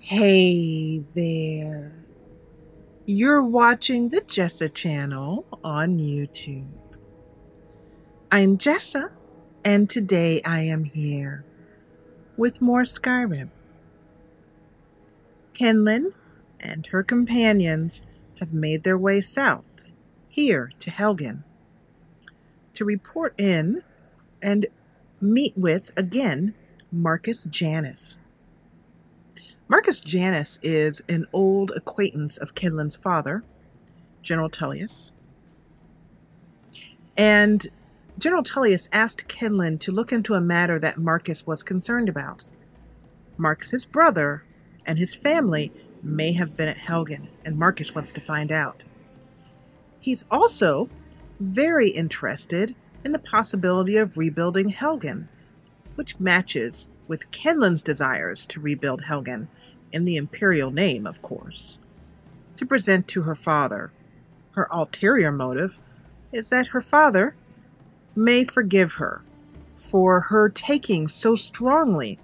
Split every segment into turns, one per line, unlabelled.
Hey there. You're watching the Jessa Channel on YouTube. I'm Jessa, and today I am here with more Skyrim. Kinlen and her companions have made their way south, here to Helgen, to report in and meet with, again, Marcus Janus. Marcus Janus is an old acquaintance of Kinlen's father, General Tullius. And General Tullius asked Kinlen to look into a matter that Marcus was concerned about. Marcus's brother and his family may have been at Helgen, and Marcus wants to find out. He's also very interested in the possibility of rebuilding Helgen, which matches with Kinlen's desires to rebuild Helgen, in the imperial name, of course, to present to her father. Her ulterior motive is that her father may forgive her for her taking so strongly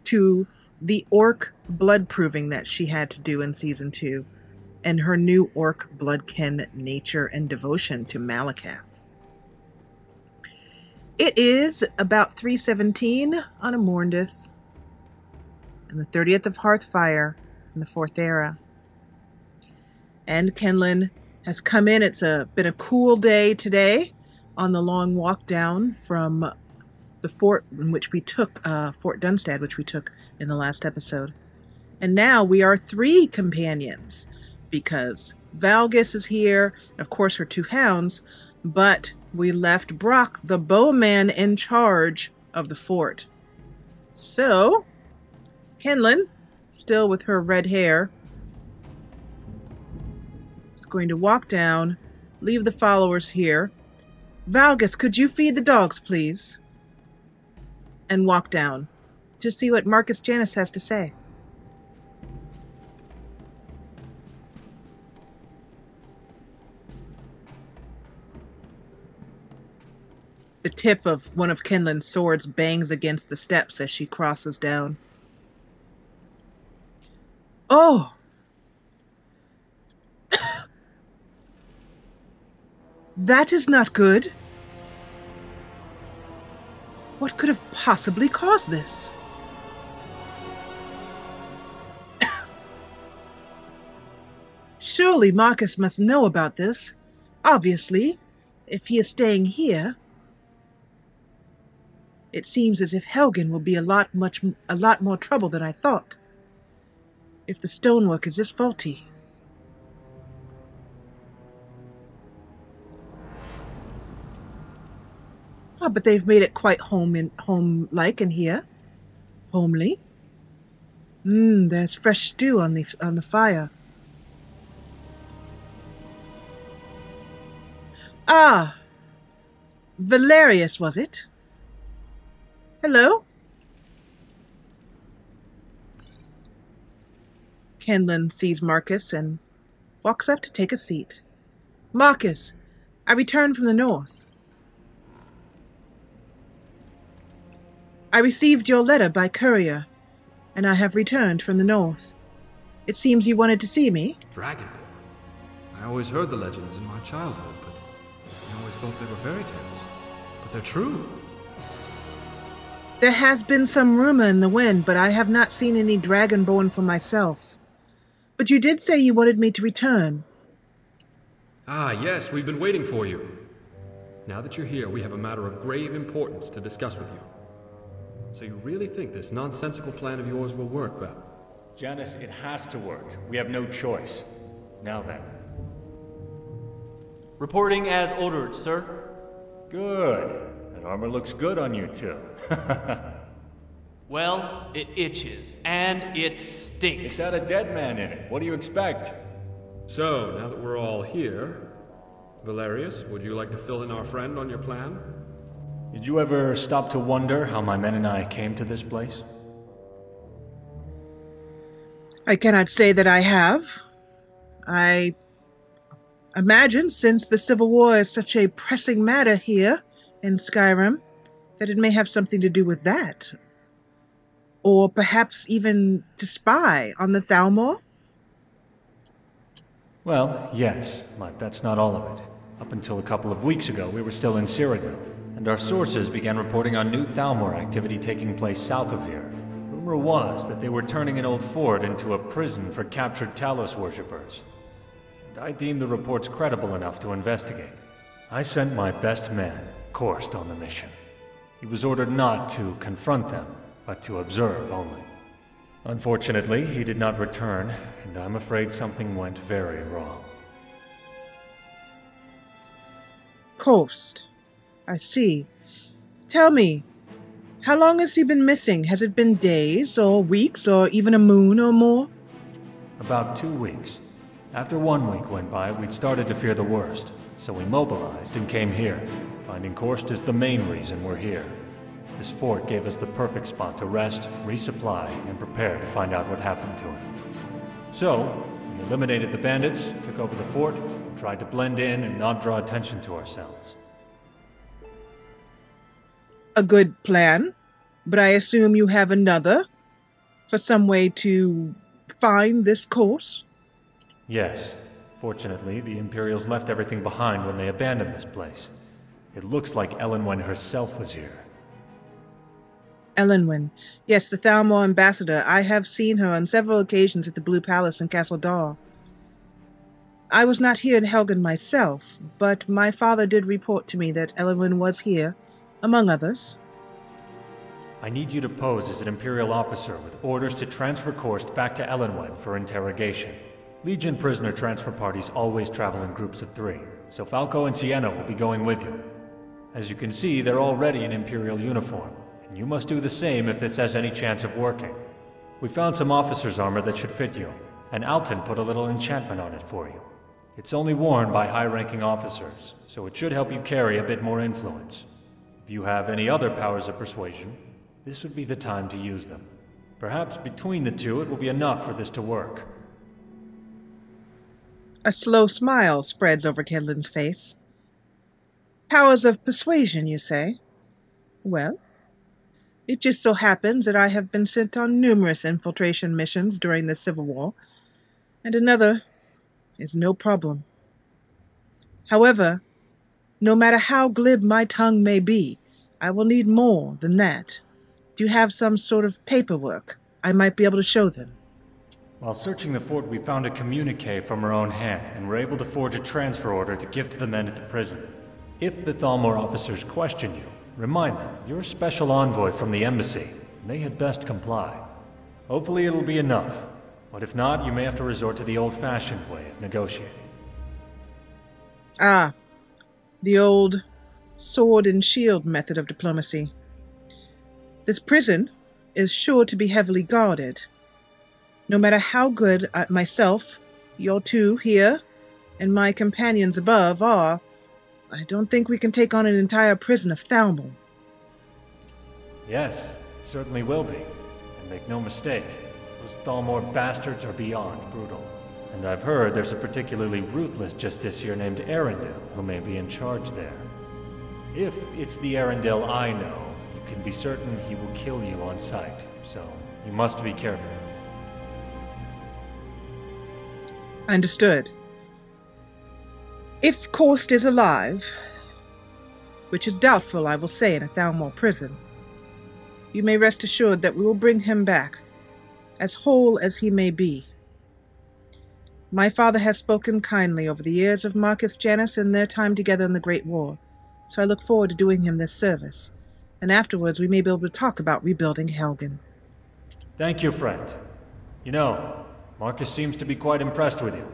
to the orc blood proving that she had to do in Season 2, and her new orc bloodkin nature and devotion to Malakath. It is about 3:17 on a Morndis, and the 30th of Hearthfire in the 4th era. And Kinlen has come in. It's been a cool day today on the long walk down from the fort in which we took, Fort Dunstad, which we took in the last episode. And now we are 3 companions, because Valgus is here, and of course her 2 hounds, but we left Brock, the bowman, in charge of the fort. So, Kinlen, still with her red hair, is going to walk down, leave the followers here. Valgus, could you feed the dogs, please? And walk down to see what Marcus Janus has to say. The tip of one of Kinlen's swords bangs against the steps as she crosses down. Oh! That is not good. What could have possibly caused this? Surely Marcus must know about this. Obviously, if he is staying here. It seems as if Helgen will be a lot more trouble than I thought. If the stonework is this faulty. Ah, but they've made it quite home-like in here. Homely. There's fresh stew on the fire. Ah, Valerius, was it? Hello? Kinlen sees Marcus and walks up to take a seat. Marcus, I returned from the north. I received your letter by courier, and I have returned from the north. It seems you wanted to see me.
Dragonborn? I always heard the legends in my childhood, but I always thought they were fairy tales. But they're true.
There has been some rumor in the wind, but I have not seen any dragonborn for myself. But you did say you wanted me to return.
Ah, yes, we've been waiting for you. Now that you're here, we have a matter of grave importance to discuss with you. So you really think this nonsensical plan of yours will work, Val?
Janus, it has to work. We have no choice. Now then.
Reporting as ordered, sir.
Good. That armor looks good on you two.
Well, it itches, and it stinks.
It's got a dead man in it. What do you expect?
So, now that we're all here, Valerius, would you like to fill in our friend on your plan?
Did you ever stop to wonder how my men and I came to this place?
I cannot say that I have. I imagine, since the Civil War is such a pressing matter here in Skyrim, that it may have something to do with that. Or perhaps even to spy on the Thalmor?
Well, yes, but that's not all of it. Up until a couple of weeks ago, we were still in Cyrodiil, and our sources began reporting on new Thalmor activity taking place south of here. Rumor was that they were turning an old fort into a prison for captured Talos worshippers. And I deemed the reports credible enough to investigate. I sent my best man, Korst, on the mission. He was ordered not to confront them, but to observe only. Unfortunately, he did not return, and I'm afraid something went very wrong.
Korst. I see. Tell me, how long has he been missing? Has it been days, or weeks, or even a moon or more?
About 2 weeks. After 1 week went by, we'd started to fear the worst, so we mobilized and came here. Finding Korst is the main reason we're here. This fort gave us the perfect spot to rest, resupply, and prepare to find out what happened to him. So, we eliminated the bandits, took over the fort, and tried to blend in and not draw attention to ourselves.
A good plan, but I assume you have another? For some way to find this Korst?
Yes. Fortunately, the Imperials left everything behind when they abandoned this place. It looks like Elenwen herself was here.
Elenwen. Yes, the Thalmor ambassador. I have seen her on several occasions at the Blue Palace in Castle Dahl. I was not here in Helgen myself, but my father did report to me that Elenwen was here, among others.
I need you to pose as an Imperial officer with orders to transfer Korst back to Elenwen for interrogation. Legion prisoner transfer parties always travel in groups of 3, so Falco and Sienna will be going with you. As you can see, they're already in Imperial uniform, and you must do the same if this has any chance of working. We found some officer's armor that should fit you, and Alton put a little enchantment on it for you. It's only worn by high-ranking officers, so it should help you carry a bit more influence. If you have any other powers of persuasion, this would be the time to use them. Perhaps between the two it will be enough for this to work.
A slow smile spreads over Kinlen's face. Powers of persuasion, you say? Well, it just so happens that I have been sent on numerous infiltration missions during the Civil War, and another is no problem. However, no matter how glib my tongue may be, I will need more than that. Do you have some sort of paperwork I might be able to show them?
While searching the fort, we found a communique from her own hand, and were able to forge a transfer order to give to the men at the prison. If the Thalmor officers question you, remind them you're a special envoy from the embassy, and they had best comply. Hopefully it'll be enough, but if not, you may have to resort to the old-fashioned way of negotiating.
Ah, the old sword and shield method of diplomacy. This prison is sure to be heavily guarded. No matter how good myself, your two here, and my companions above are, I don't think we can take on an entire prison of Thalmor.
Yes, it certainly will be. And make no mistake, those Thalmor bastards are beyond brutal. And I've heard there's a particularly ruthless justiciar named Arundel who may be in charge there. If it's the Arundel I know, you can be certain he will kill you on sight, so you must be careful.
Understood. If Korst is alive, which is doubtful, I will say, in a Thalmor prison, you may rest assured that we will bring him back, as whole as he may be. My father has spoken kindly over the years of Marcus Janus and their time together in the Great War, so I look forward to doing him this service, and afterwards we may be able to talk about rebuilding Helgen.
Thank you, friend. You know, Marcus seems to be quite impressed with you.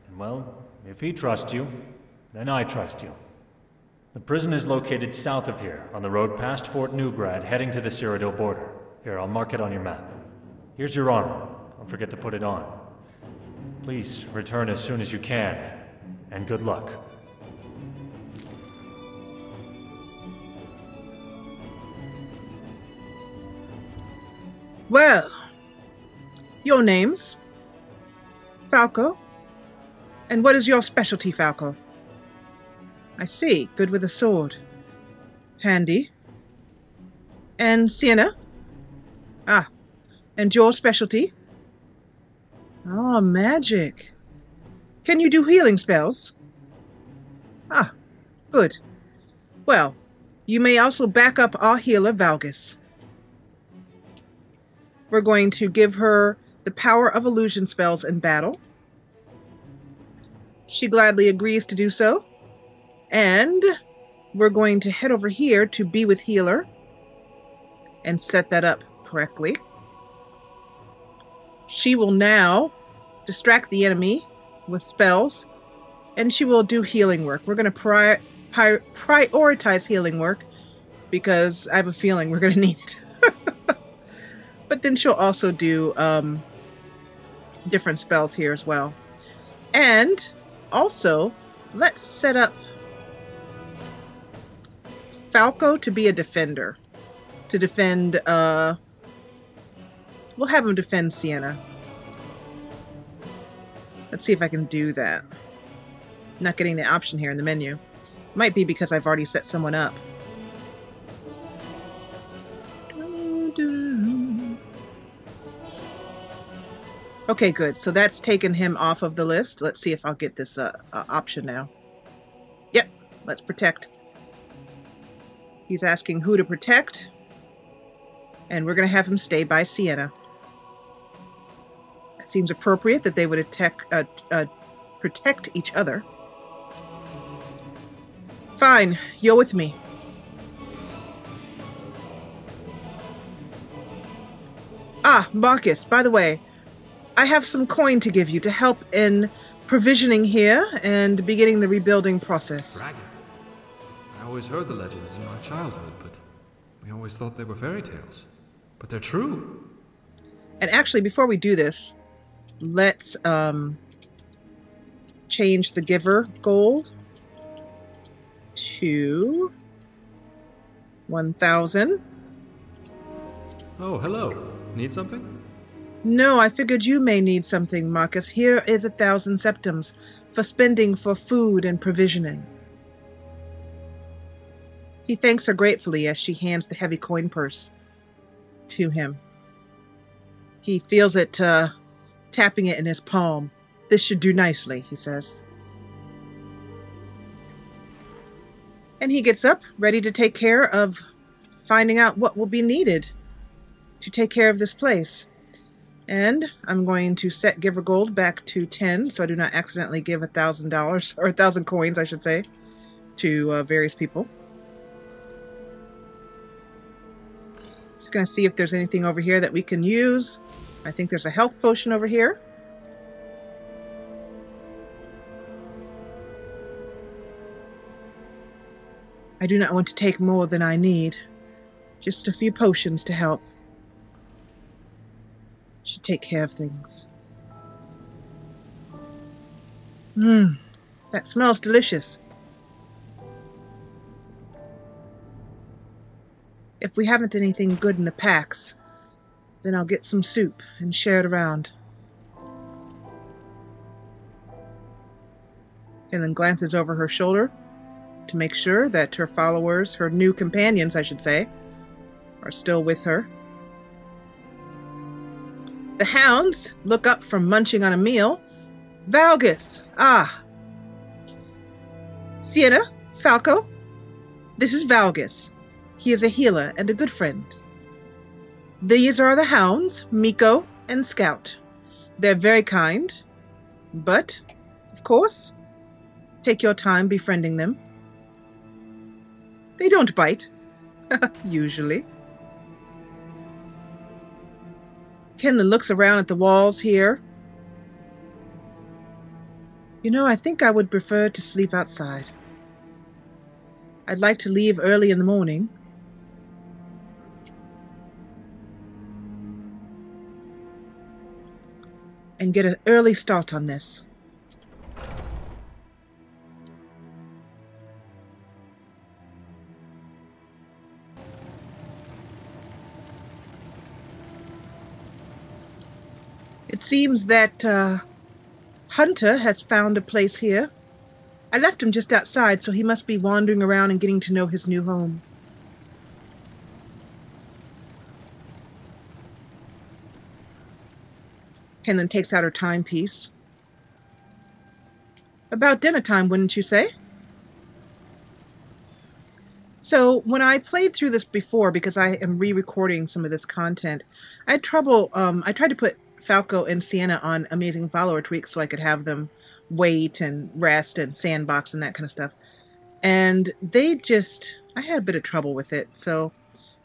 And well, if he trusts you, then I trust you. The prison is located south of here, on the road past Fort Newgrad, heading to the Cyrodiil border. Here, I'll mark it on your map. Here's your armor. Don't forget to put it on. Please return as soon as you can, and good luck.
Well, your names? Falco? And what is your specialty, Falco? I see. Good with a sword. Handy. And Sienna? Ah, And your specialty? Oh, magic. Can you do healing spells? Ah, good. Well, you may also back up our healer, Valgus. We're going to give her the power of illusion spells in battle. She gladly agrees to do so. And we're going to head over here to be with healer and set that up correctly. She will now distract the enemy with spells, and she will do healing work. We're going to prioritize healing work because I have a feeling we're going to need it. But then she'll also do different spells here as well. And also, let's set up Falco to be a defender. To defend, we'll have him defend Sienna. Let's see if I can do that. Not getting the option here in the menu. Might be because I've already set someone up. Okay, good. So that's taken him off of the list. Let's see if I'll get this option now. Yep, let's protect. He's asking who to protect. And we're going to have him stay by Sienna. It seems appropriate that they would protect each other. Fine, you're with me. Ah, Marcus, by the way, I have some coin to give you to help in provisioning here and beginning the rebuilding process.
Dragon. I always heard the legends in my childhood, but we always thought they were fairy tales. But they're true.
And actually, before we do this, let's change the giver gold to 1,000.
Oh, hello. Need something?
No, I figured you may need something, Marcus. Here is 1,000 septums for spending for food and provisioning. He thanks her gratefully as she hands the heavy coin purse to him. He feels it tapping it in his palm. This should do nicely, he says. And he gets up, ready to take care of finding out what will be needed to take care of this place. And I'm going to set Giver Gold back to 10, so I do not accidentally give $1,000, or 1,000 coins, I should say, to various people. Just going to see if there's anything over here that we can use. I think there's a health potion over here. I do not want to take more than I need. Just a few potions to help. Should take care of things. That smells delicious. If we haven't anything good in the packs, then I'll get some soup and share it around. And then glances over her shoulder to make sure that her followers, her new companions, I should say, are still with her. The hounds look up from munching on a meal. Valgus! Ah! Sienna, Falco, this is Valgus. He is a healer and a good friend. These are the hounds, Miko and Scout. They're very kind, but, of course, take your time befriending them. They don't bite, usually. Kinlen looks around at the walls here. You know, I think I would prefer to sleep outside. I'd like to leave early in the morning. And get an early start on this. It seems that Hunter has found a place here. I left him just outside, so he must be wandering around and getting to know his new home. Kinlen takes out her timepiece. About dinner time, wouldn't you say? So when I played through this before, because I am re-recording some of this content, I had trouble, I tried to put Falco and Siena on amazing follower tweaks so I could have them wait and rest and sandbox and that kind of stuff. And I had a bit of trouble with it. So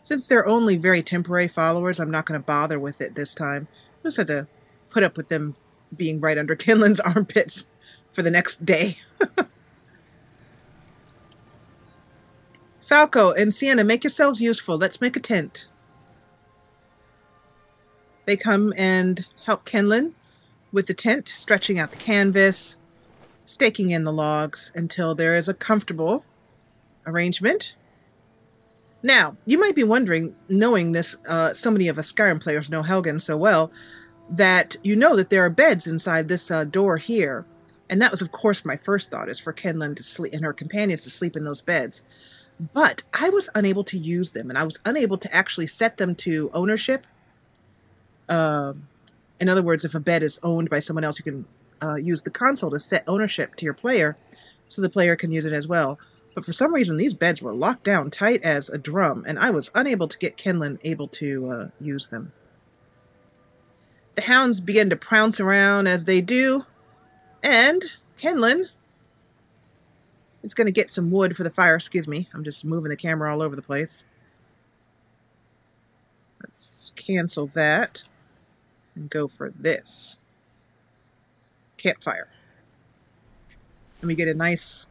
since they're only very temporary followers, I'm not going to bother with it this time. I just had to put up with them being right under Kinlen's armpits for the next day. Falco and Sienna, make yourselves useful. Let's make a tent. They come and help Kinlen with the tent, stretching out the canvas, staking in the logs until there is a comfortable arrangement. Now, you might be wondering, knowing this, so many of us Skyrim players know Helgen so well, that you know that there are beds inside this door here. And that was, of course, my first thought, is for Kinlen to sleep and her companions to sleep in those beds. But I was unable to use them, and I was unable to actually set them to ownership. In other words, if a bed is owned by someone else, you can use the console to set ownership to your player so the player can use it as well. But for some reason, these beds were locked down tight as a drum, and I was unable to get Kinlen able to use them. The hounds begin to prounce around as they do, and Kinlen is going to get some wood for the fire. Excuse me, I'm just moving the camera all over the place. Let's cancel that and go for this. Campfire. Let me get a nice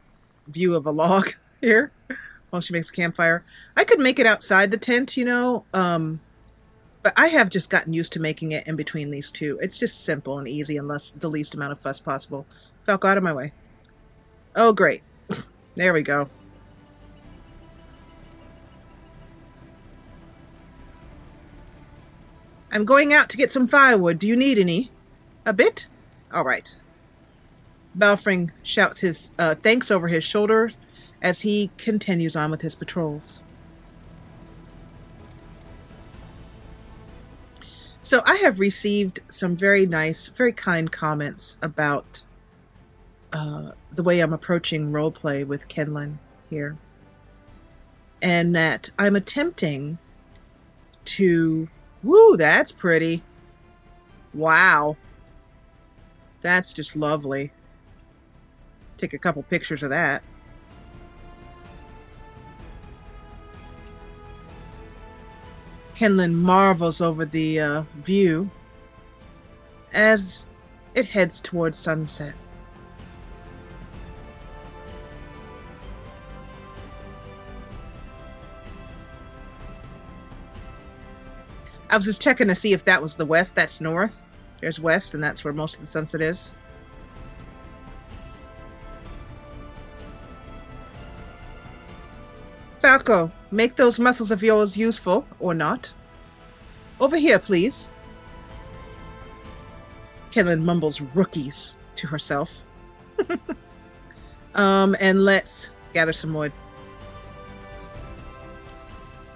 view of a log here while she makes a campfire. I could make it outside the tent, you know, but I have just gotten used to making it in between these two. It's just simple and easy and the least amount of fuss possible. Falco, out of my way. Oh, great. There we go. I'm going out to get some firewood. Do you need any? A bit? All right. Balfring shouts his thanks over his shoulder as he continues on with his patrols. So I have received some very nice, very kind comments about the way I'm approaching roleplay with Kinlen here. And that I'm attempting to... Woo, that's pretty. Wow. That's just lovely. Let's take a couple pictures of that. Kinlen marvels over the view as it heads towards sunset. I was just checking to see if that was the west. That's north. There's west, and that's where most of the sunset is. Falco, make those muscles of yours useful, or not. Over here, please. Kinlen mumbles rookies to herself. And let's gather some wood.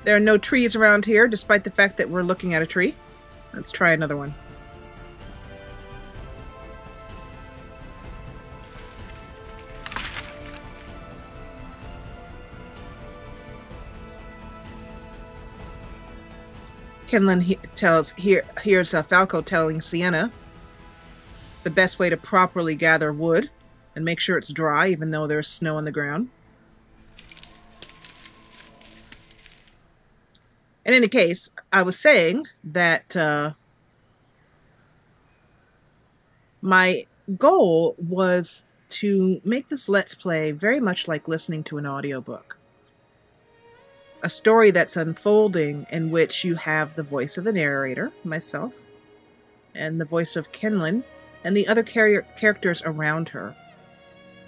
There are no trees around here, despite the fact that we're looking at a tree. Let's try another one. Kinlen hears Falco telling Sienna the best way to properly gather wood and make sure it's dry, even though there's snow on the ground. In any case, I was saying that my goal was to make this Let's Play very much like listening to an audiobook. A story that's unfolding in which you have the voice of the narrator, myself, and the voice of Kinlen, and the other characters around her.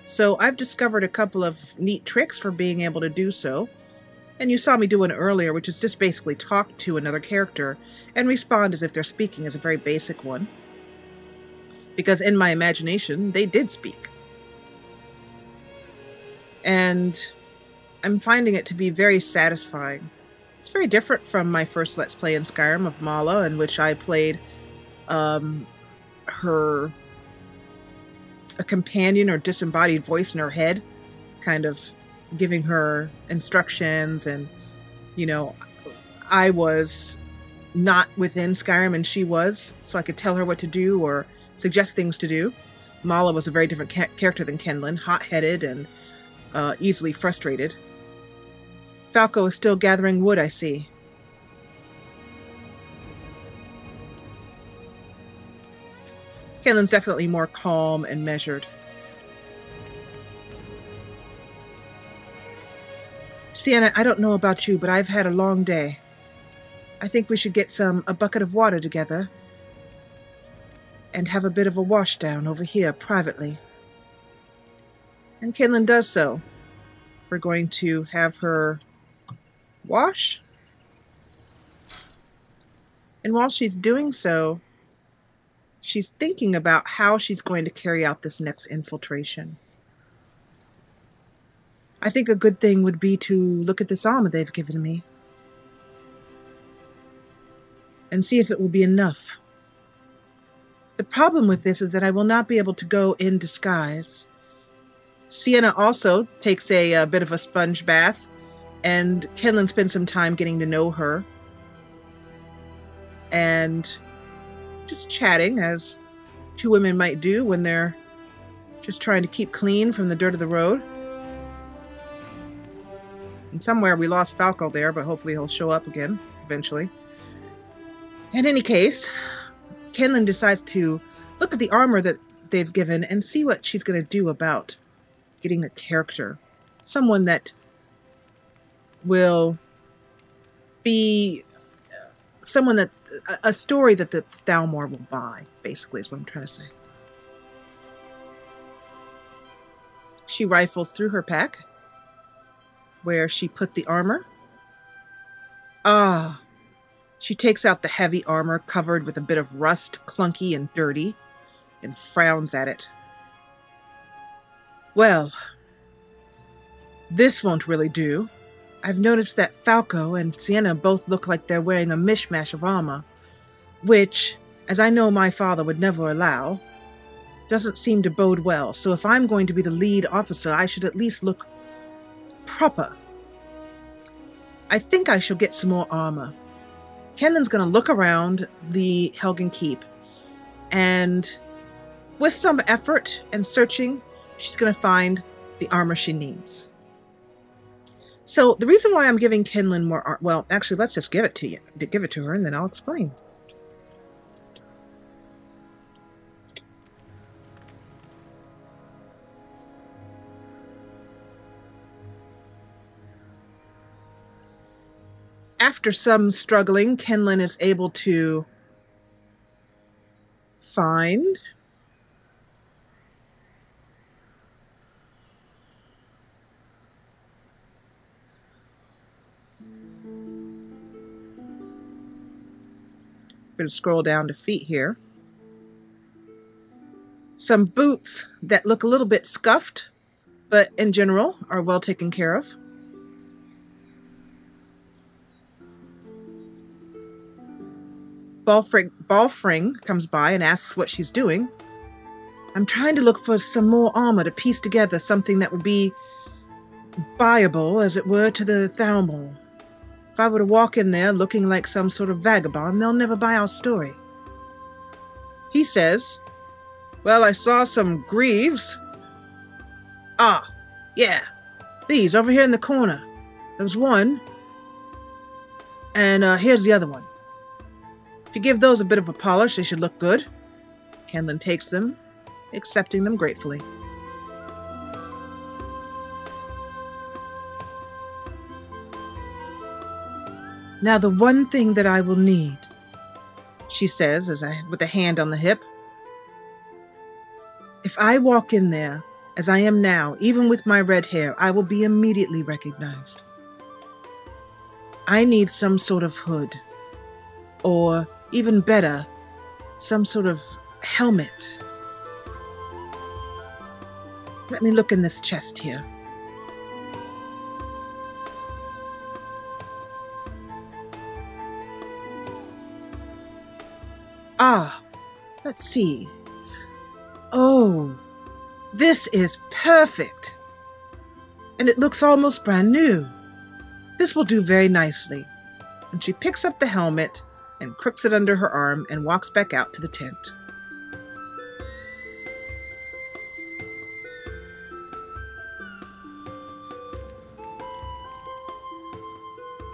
So I've discovered a couple of neat tricks for being able to do so. And you saw me do one earlier, which is just basically talk to another character and respond as if they're speaking, is a very basic one. Because in my imagination, they did speak. And I'm finding it to be very satisfying. It's very different from my first Let's Play in Skyrim of Mala, in which I played a companion or disembodied voice in her head, kind of giving her instructions. And, you know, I was not within Skyrim and she was, so I could tell her what to do or suggest things to do. Mala was a very different character than Kinlen, hot-headed and easily frustrated. Falco is still gathering wood, I see. Kinlen's definitely more calm and measured. Sienna, I don't know about you, but I've had a long day. I think we should get a bucket of water together and have a bit of a wash down over here privately. And Kinlen does so. We're going to have her wash. And while she's doing so, she's thinking about how she's going to carry out this next infiltration. I think a good thing would be to look at this armor they've given me and see if it will be enough. The problem with this is that I will not be able to go in disguise. Sienna also takes a bit of a sponge bath, and Kinlen spends some time getting to know her and just chatting, as two women might do when they're just trying to keep clean from the dirt of the road. And somewhere we lost Falco there, but hopefully he'll show up again eventually. In any case, Kinlen decides to look at the armor that they've given and see what she's going to do about getting the character. Someone that will be a story that the Thalmor will buy, basically, is what I'm trying to say. She rifles through her pack where she put the armor. Ah, she takes out the heavy armor covered with a bit of rust, clunky and dirty, and frowns at it. Well, this won't really do. I've noticed that Falco and Sienna both look like they're wearing a mishmash of armor, which, as I know my father would never allow, doesn't seem to bode well. So if I'm going to be the lead officer, I should at least look proper. I think I shall get some more armor. Kinlen's going to look around the Helgen Keep, and with some effort and searching, she's going to find the armor she needs. So the reason why I'm giving Kinlen more armor, well, actually, let's just give it to her, and then I'll explain. After some struggling, Kinlen is able to find I'm going to scroll down to feet here. Some boots that look a little bit scuffed, but in general are well taken care of. Balfring comes by and asks what she's doing. I'm trying to look for some more armor to piece together something that would be buyable, as it were, to the Thalmor. If I were to walk in there looking like some sort of vagabond, they'll never buy our story. He says, well, I saw some greaves. Ah, yeah, these over here in the corner. There's one, and here's the other one. If you give those a bit of a polish, they should look good. Kinlen takes them, accepting them gratefully. Now the one thing that I will need, she says, with a hand on the hip. If I walk in there, as I am now, even with my red hair, I will be immediately recognized. I need some sort of hood, or even better, some sort of helmet. Let me look in this chest here. Ah, let's see. Oh, this is perfect. And it looks almost brand new. This will do very nicely. And she picks up the helmet and crooks it under her arm and walks back out to the tent.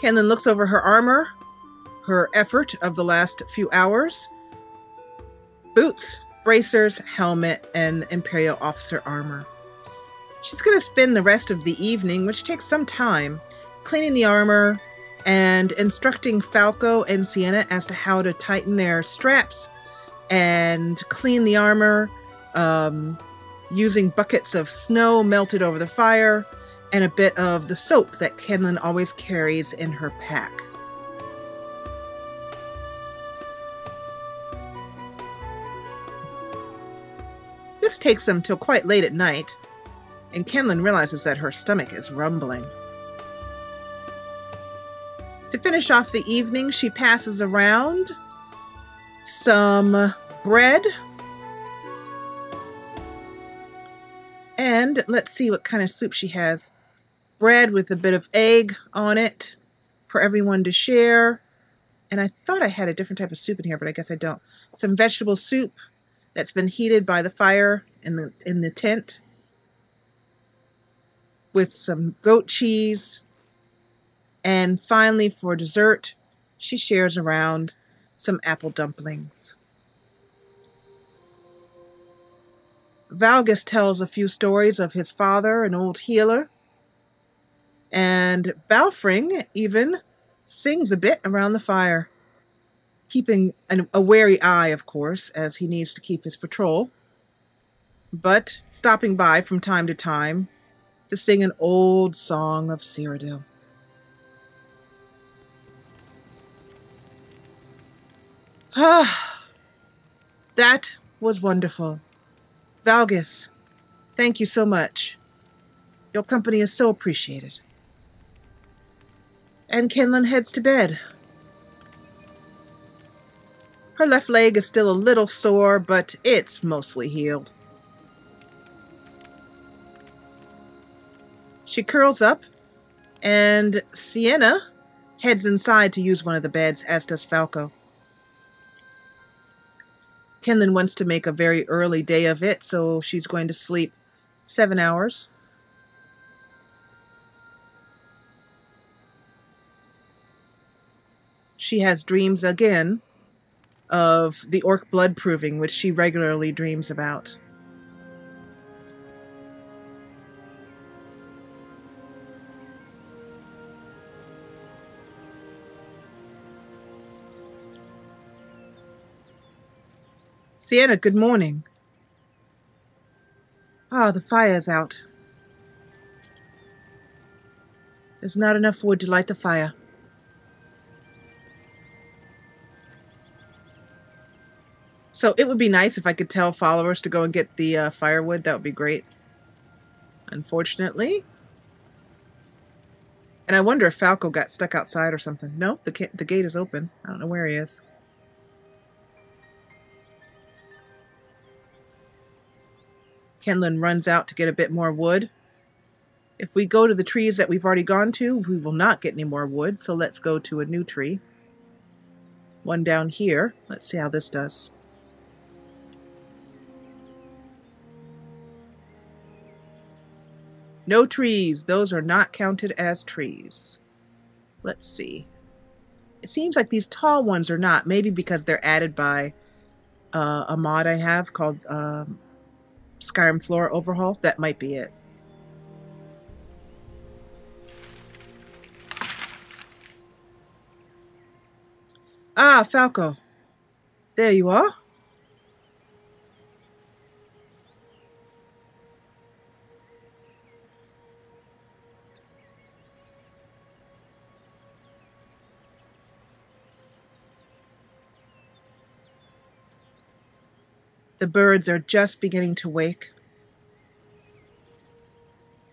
Kinlen looks over her armor, her effort of the last few hours. Boots, bracers, helmet, and Imperial officer armor. She's going to spend the rest of the evening, which takes some time, cleaning the armor and instructing Falco and Sienna as to how to tighten their straps and clean the armor, using buckets of snow melted over the fire and a bit of the soap that Kinlen always carries in her pack. This takes them till quite late at night, and Kinlen realizes that her stomach is rumbling. To finish off the evening, she passes around some bread. And let's see what kind of soup she has. Bread with a bit of egg on it for everyone to share. And I thought I had a different type of soup in here, but I guess I don't. Some vegetable soup that's been heated by the fire in the tent, with some goat cheese. And finally, for dessert, she shares around some apple dumplings. Valgus tells a few stories of his father, an old healer. And Balfring even sings a bit around the fire, keeping a wary eye, of course, as he needs to keep his patrol, but stopping by from time to time to sing an old song of Cyrodiil. That was wonderful. Valgus, thank you so much. Your company is so appreciated. And Kinlen heads to bed. Her left leg is still a little sore, but it's mostly healed. She curls up, and Sienna heads inside to use one of the beds, as does Falco. Kinlen wants to make a very early day of it, so she's going to sleep 7 hours. She has dreams again of the orc blood proving, which she regularly dreams about. Sienna, good morning. The fire's out. There's not enough wood to light the fire. So it would be nice if I could tell followers to go and get the firewood. That would be great. Unfortunately. And I wonder if Falco got stuck outside or something. No, the gate is open. I don't know where he is. Kinlen runs out to get a bit more wood. If we go to the trees that we've already gone to, we will not get any more wood. So let's go to a new tree. One down here. Let's see how this does. No trees. Those are not counted as trees. Let's see. It seems like these tall ones are not. Maybe because they're added by a mod I have called Skyrim Floor Overhaul. That might be it. Falco. There you are. The birds are just beginning to wake.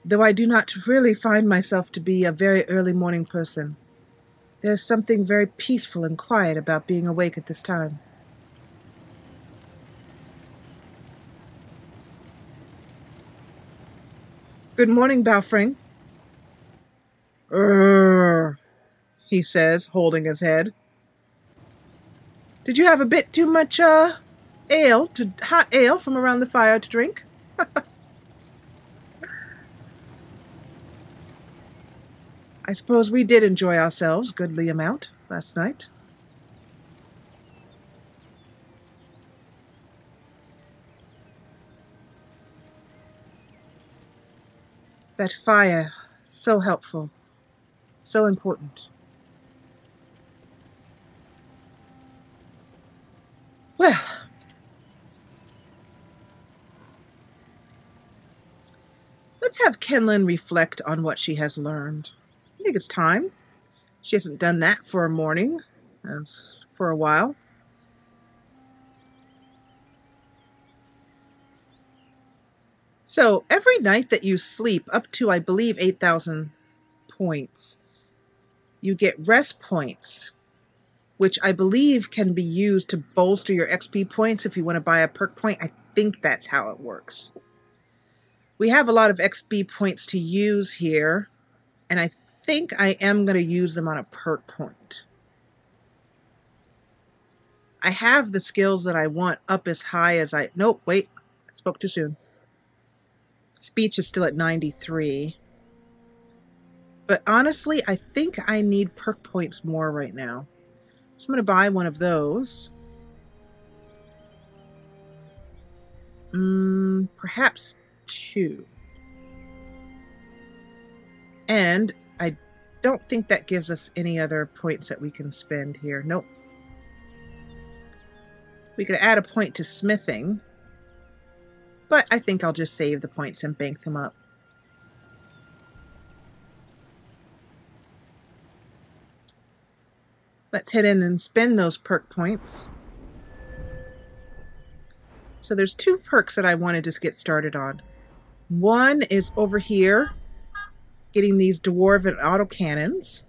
Though I do not really find myself to be a very early morning person, there's something very peaceful and quiet about being awake at this time. Good morning, Balfring. He says, holding his head. Did you have a bit too much, hot ale from around the fire to drink? I suppose we did enjoy ourselves goodly amount last night. That fire, so helpful, so important. Well, let's have Kinlen reflect on what she has learned. I think it's time. She hasn't done that for a morning, as for a while. So, every night that you sleep, up to, I believe, 8,000 points, you get rest points, which I believe can be used to bolster your XP points if you want to buy a perk point. I think that's how it works. We have a lot of XP points to use here, and I think I am going to use them on a perk point. I have the skills that I want up as high as I... Nope, wait, I spoke too soon. Speech is still at 93. But honestly, I think I need perk points more right now. So I'm going to buy one of those. Perhaps 2. And I don't think that gives us any other points that we can spend here. Nope. We could add a point to smithing. But I think I'll just save the points and bank them up. Let's head in and spend those perk points. So there's 2 perks that I wanted to get started on. One is over here, getting these dwarven autocannons.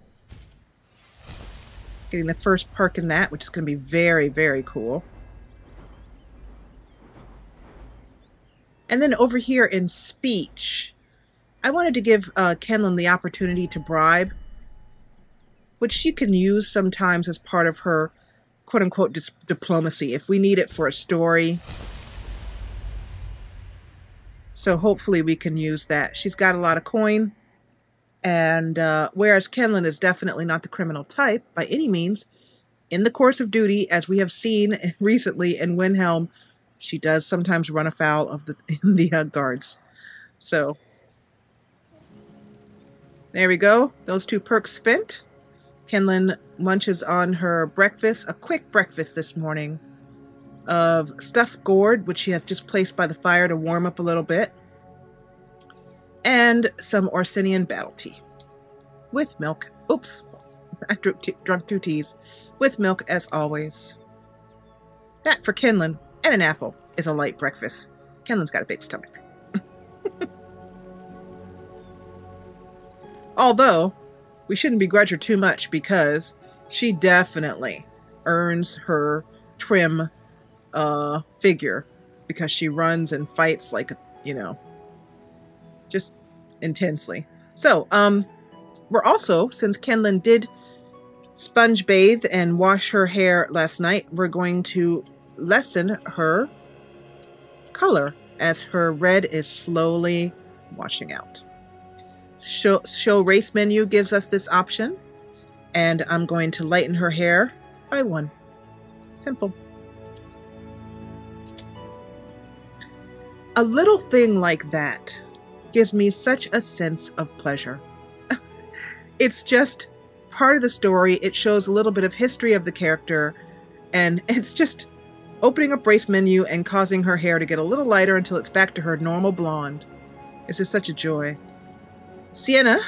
Getting the first perk in that, which is going to be very, very cool. And then over here in speech, I wanted to give Kinlen the opportunity to bribe, which she can use sometimes as part of her quote-unquote diplomacy if we need it for a story. So hopefully we can use that. She's got a lot of coin, and whereas Kinlen is definitely not the criminal type by any means, in the course of duty, as we have seen recently in Windhelm, she does sometimes run afoul of the guards. So, there we go. Those 2 perks spent. Kinlen munches on her breakfast, a quick breakfast this morning, of stuffed gourd, which she has just placed by the fire to warm up a little bit, and some Orsinian battle tea. With milk. Oops, I drunk 2 teas. With milk, as always. That for Kinlen. And an apple is a light breakfast. Kinlen's got a big stomach. Although, we shouldn't begrudge her too much because she definitely earns her trim figure because she runs and fights like, you know, just intensely. So, we're also, since Kinlen did sponge bathe and wash her hair last night, we're going to lessen her color as her red is slowly washing out. Show race menu gives us this option, and I'm going to lighten her hair by 1. Simple. A little thing like that gives me such a sense of pleasure. It's just part of the story. It shows a little bit of history of the character, and it's just opening up race menu and causing her hair to get a little lighter until it's back to her normal blonde. It's just such a joy. Sienna?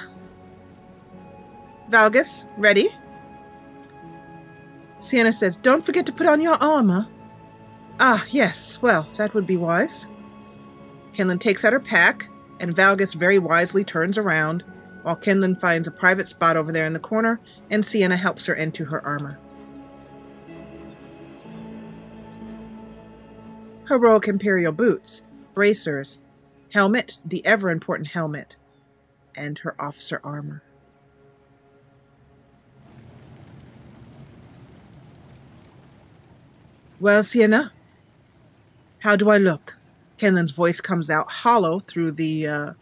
Valgus, ready? Sienna says, "Don't forget to put on your armor." Ah, yes, well, that would be wise. Kinlen takes out her pack, and Valgus very wisely turns around, while Kinlen finds a private spot over there in the corner, and Sienna helps her into her armor. Heroic Imperial boots, bracers, helmet, the ever-important helmet, and her officer armor. Well, Sienna, how do I look? Kinlen's voice comes out hollow through the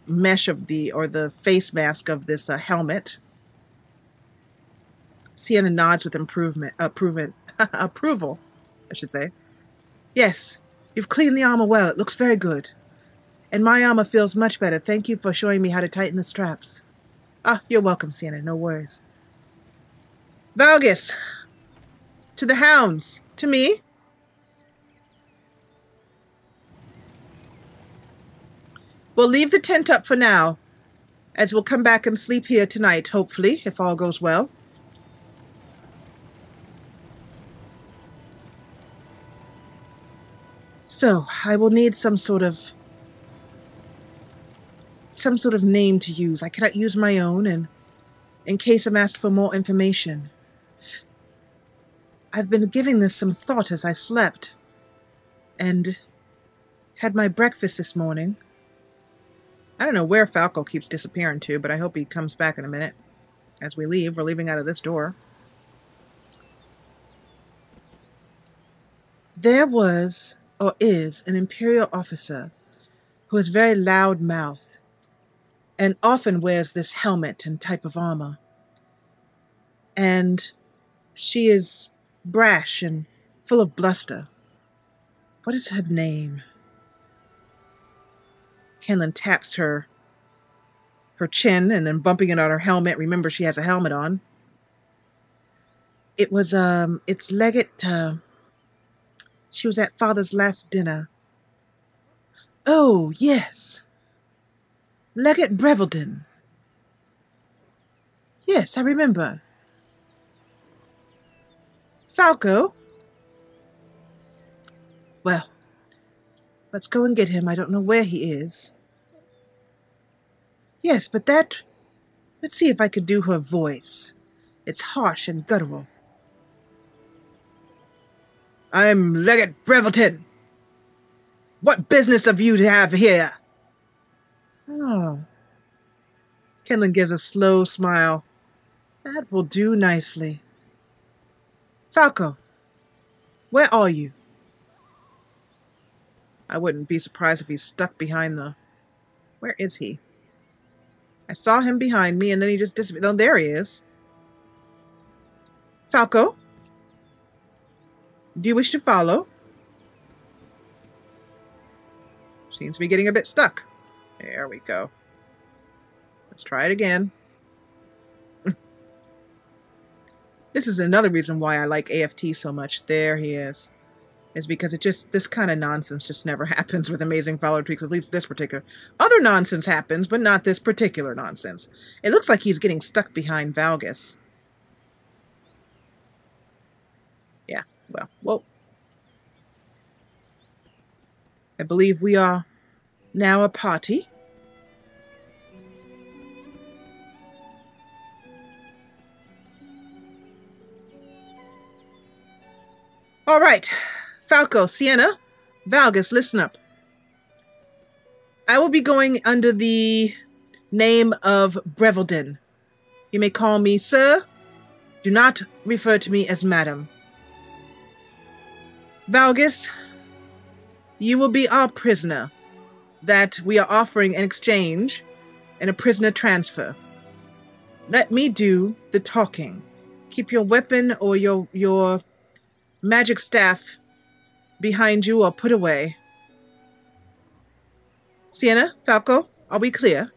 mesh of the face mask of this helmet. Sienna nods with approval, I should say. Yes, you've cleaned the armor well. It looks very good. And my armor feels much better. Thank you for showing me how to tighten the straps. Ah, you're welcome, Sienna. No worries. Valgus! To the hounds! To me! We'll leave the tent up for now, as we'll come back and sleep here tonight, hopefully, if all goes well. So, I will need some sort of name to use. I cannot use my own, and in case I'm asked for more information. I've been giving this some thought as I slept, and had my breakfast this morning. I don't know where Falco keeps disappearing to, but I hope he comes back in a minute. As we leave, we're leaving out of this door. There was, or is, an Imperial officer who is very loud-mouthed and often wears this helmet and type of armor. And she is brash and full of bluster. What is her name? Kinlen taps her chin and then bumping it on her helmet. Remember, she has a helmet on. It was, it's Legate, she was at Father's last dinner. Oh, yes. Legate Breveldin. Yes, I remember. Falco? Well, let's go and get him. I don't know where he is. Yes, but let's see if I could do her voice. It's harsh and guttural. I'm Legate Breveldin. What business have you to have here? Oh. Kinlen gives a slow smile. That will do nicely. Falco, where are you? I wouldn't be surprised if he's stuck behind the... Where is he? I saw him behind me and then he just disappeared. Oh, there he is. Falco? Do you wish to follow? Seems to be getting a bit stuck. There we go. Let's try it again. This is another reason why I like AFT so much. There he is. Is because this kind of nonsense just never happens with Amazing Follower Tweaks, at least this particular. Other nonsense happens, but not this particular nonsense. It looks like he's getting stuck behind Valgus. Yeah, well. I believe we are now a party. All right, Falco, Sienna, Valgus, listen up. I will be going under the name of Breveldin. You may call me sir. Do not refer to me as madam. Valgus, you will be our prisoner that we are offering in exchange in a prisoner transfer. Let me do the talking. Keep your weapon or your magic staff behind you or put away. Sienna, Falco, are we clear?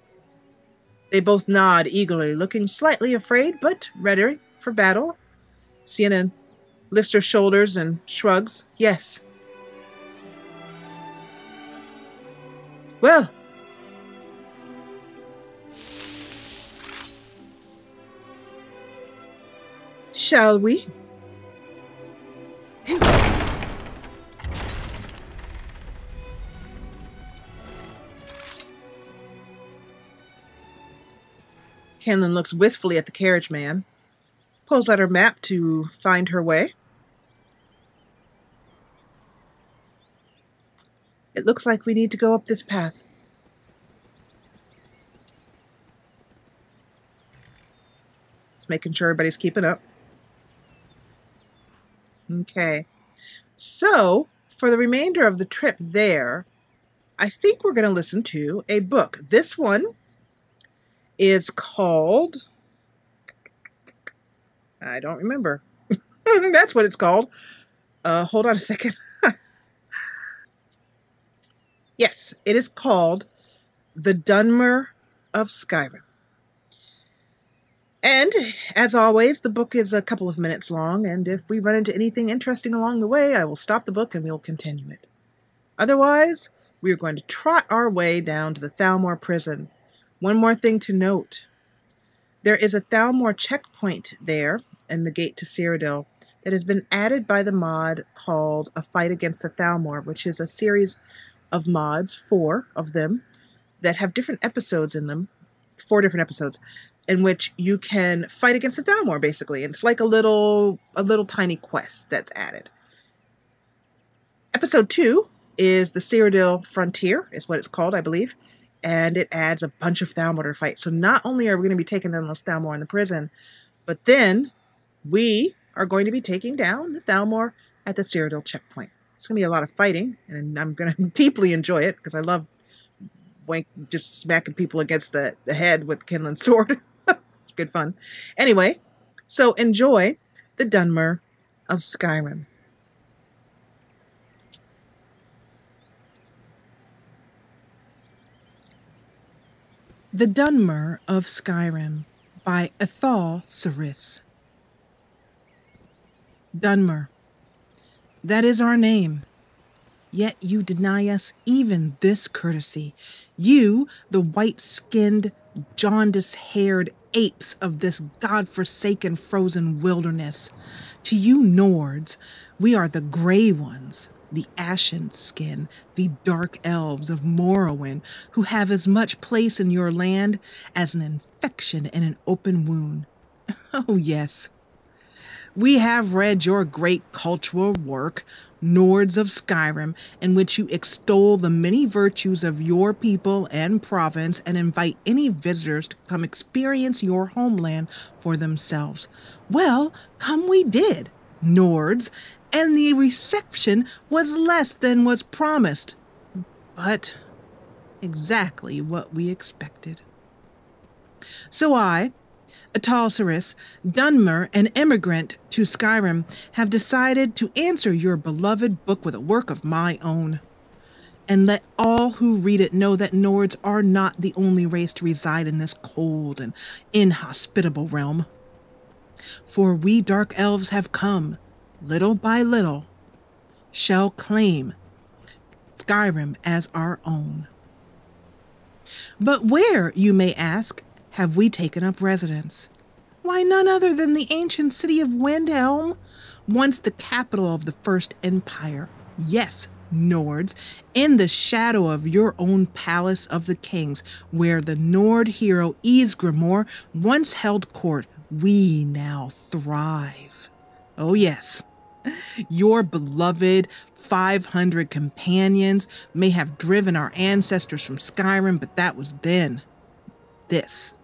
They both nod eagerly, looking slightly afraid, but ready for battle. Sienna lifts her shoulders and shrugs. Yes. Well. Shall we? Kinlen looks wistfully at the carriage man, pulls out her map to find her way. It looks like we need to go up this path. Just making sure everybody's keeping up. Okay. So, for the remainder of the trip there, I think we're going to listen to a book. This one is called... I don't remember. That's what it's called. Hold on a second. Yes, it is called The Dunmer of Skyrim. And, as always, the book is a couple of minutes long, and if we run into anything interesting along the way, I will stop the book and we'll continue it. Otherwise, we are going to trot our way down to the Thalmor prison. One more thing to note. There is a Thalmor checkpoint there in the gate to Cyrodiil that has been added by the mod called A Fight Against the Thalmor, which is a series of mods, 4 of them, that have different episodes in them, 4 different episodes, in which you can fight against the Thalmor, basically. And it's like a little tiny quest that's added. Episode 2 is the Cyrodiil Frontier, is what it's called, I believe. And it adds a bunch of Thalmor to fight. So not only are we going to be taking down those Thalmor in the prison, but then we are going to be taking down the Thalmor at the Cyrodiil checkpoint. It's going to be a lot of fighting, and I'm going to deeply enjoy it, because I love just smacking people against the head with Kinlen's sword. It's good fun. Anyway, so enjoy the Dunmer of Skyrim. The Dunmer of Skyrim by Ethal Saris. Dunmer. That is our name. Yet you deny us even this courtesy. You, the white-skinned, jaundice-haired apes of this god-forsaken frozen wilderness. To you Nords, we are the gray ones, the ashen skin, the dark elves of Morrowind, who have as much place in your land as an infection in an open wound. Oh yes. We have read your great cultural work, Nords of Skyrim, in which you extol the many virtues of your people and province and invite any visitors to come experience your homeland for themselves. Well, come we did, Nords, and the reception was less than was promised, but exactly what we expected. So I, Ethal Saris, Dunmer, an immigrant to Skyrim, have decided to answer your beloved book with a work of my own. And let all who read it know that Nords are not the only race to reside in this cold and inhospitable realm. For we dark elves have come, little by little, shall claim Skyrim as our own. But where, you may ask, have we taken up residence? Why, none other than the ancient city of Windhelm, once the capital of the First Empire. Yes, Nords, in the shadow of your own Palace of the Kings, where the Nord hero Ysgramor once held court, we now thrive. Oh yes, your beloved 500 companions may have driven our ancestors from Skyrim, but that was then. This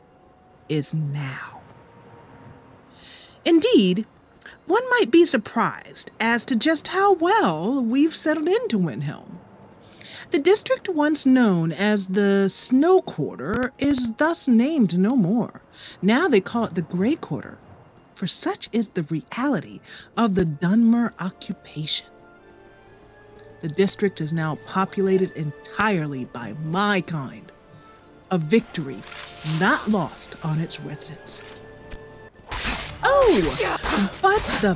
is now. Indeed, one might be surprised as to just how well we've settled into Windhelm. The district once known as the Snow Quarter is thus named no more. Now they call it the Grey Quarter, for such is the reality of the Dunmer occupation. The district is now populated entirely by my kind, a victory not lost on its residents. Oh, but the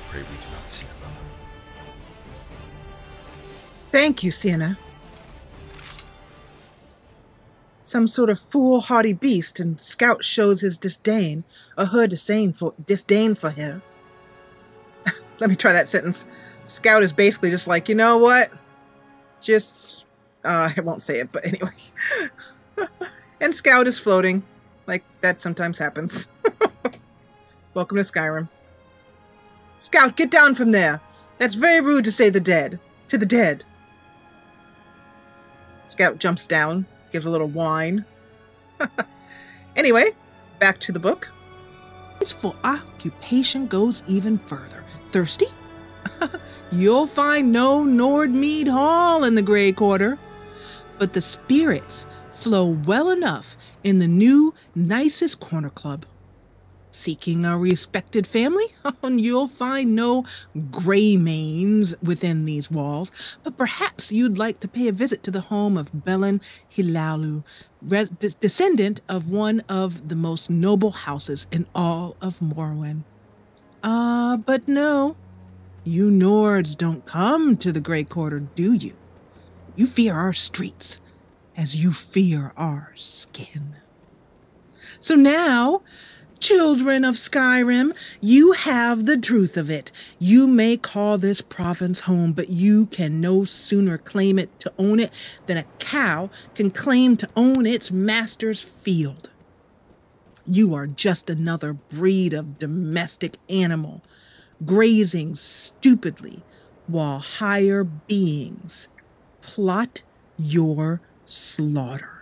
Pray we do not see another.
Thank you, Sienna. Some sort of foolhardy beast, and Scout shows his disdain, or her disdain for her. Let me try that sentence. Scout is basically just like, you know what? I won't say it, but anyway. And Scout is floating, like that sometimes happens. Welcome to Skyrim. Scout, get down from there. That's very rude to say the dead. To the dead. Scout jumps down, gives a little whine. Anyway, back to the book. For occupation goes even further. Thirsty? You'll find no Nord Mead Hall in the Grey Quarter, but the spirits flow well enough in the new, nicest corner club. Seeking a respected family? You'll find no Greymanes within these walls, but perhaps you'd like to pay a visit to the home of Belen Hilalu, descendant of one of the most noble houses in all of Morrowind. But no, you Nords don't come to the Grey Quarter, do you? You fear our streets, as you fear our skin. So now, children of Skyrim, you have the truth of it. You may call this province home, but you can no sooner claim it to own it than a cow can claim to own its master's field. You are just another breed of domestic animal, grazing stupidly while higher beings plot your slaughter.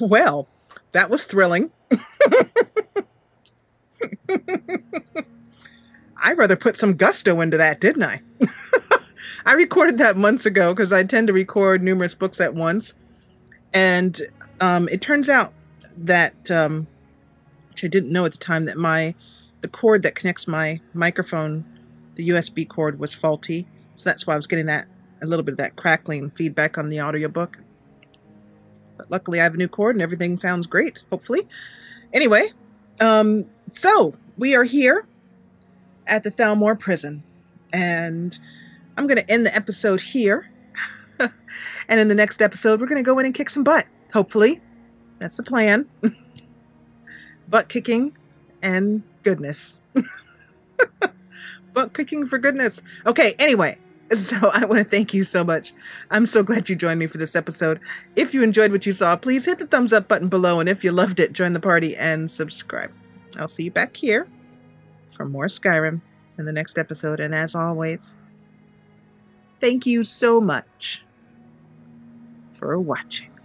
Well, that was thrilling. I rather put some gusto into that, didn't I? I recorded that months ago because I tend to record numerous books at once. And it turns out that, which I didn't know at the time, that the cord that connects my microphone, the USB cord, was faulty. So that's why I was getting a little bit of that crackling feedback on the audiobook. But luckily I have a new cord and everything sounds great, hopefully. Anyway, so we are here at the Thalmor prison. And I'm going to end the episode here. And in the next episode, we're going to go in and kick some butt, hopefully. That's the plan. Butt kicking and goodness. Butt kicking for goodness. Okay, anyway. So I want to thank you so much. I'm so glad you joined me for this episode. If you enjoyed what you saw, please hit the thumbs up button below. And if you loved it, join the party and subscribe. I'll see you back here for more Skyrim in the next episode. And as always, thank you so much for watching.